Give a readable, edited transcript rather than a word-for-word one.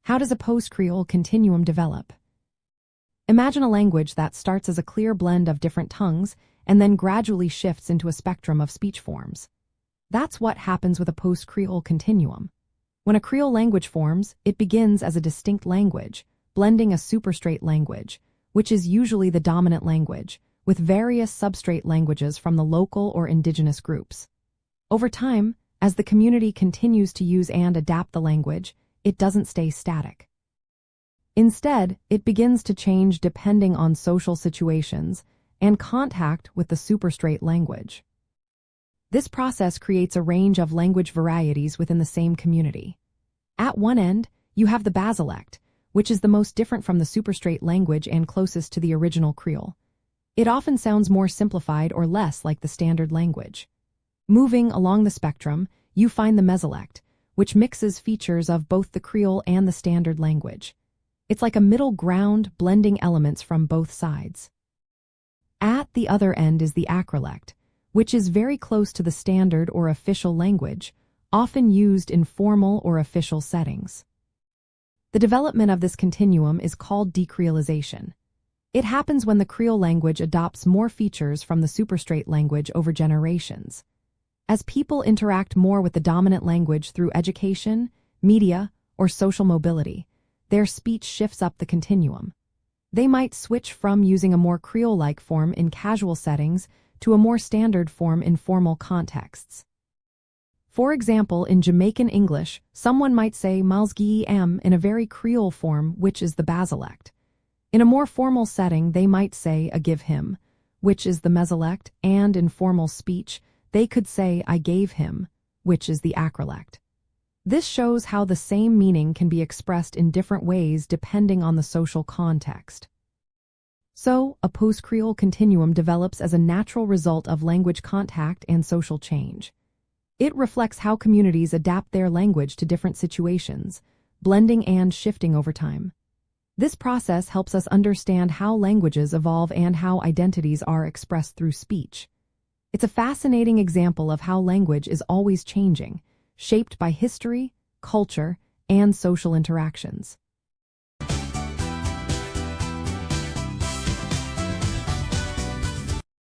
How does a post-creole continuum develop? Imagine a language that starts as a clear blend of different tongues and then gradually shifts into a spectrum of speech forms. That's what happens with a post-creole continuum. When a Creole language forms, it begins as a distinct language, blending a superstrate language, which is usually the dominant language, with various substrate languages from the local or indigenous groups. Over time, as the community continues to use and adapt the language, it doesn't stay static. Instead, it begins to change depending on social situations and contact with the superstrate language. This process creates a range of language varieties within the same community. At one end, you have the basilect, which is the most different from the superstrate language and closest to the original Creole. It often sounds more simplified or less like the standard language. Moving along the spectrum, you find the mesolect, which mixes features of both the Creole and the standard language. It's like a middle ground, blending elements from both sides. At the other end is the acrolect, which is very close to the standard or official language, often used in formal or official settings. The development of this continuum is called decreolization. It happens when the Creole language adopts more features from the superstrate language over generations. As people interact more with the dominant language through education, media, or social mobility, their speech shifts up the continuum. They might switch from using a more Creole-like form in casual settings to a more standard form in formal contexts. For example, in Jamaican English, someone might say malsgi am in a very Creole form, which is the basilect. In a more formal setting, they might say a give him, which is the mesolect, and in formal speech, they could say I gave him, which is the acrolect. This shows how the same meaning can be expressed in different ways depending on the social context. So, a post-creole continuum develops as a natural result of language contact and social change. It reflects how communities adapt their language to different situations, blending and shifting over time. This process helps us understand how languages evolve and how identities are expressed through speech. It's a fascinating example of how language is always changing, shaped by history, culture, and social interactions.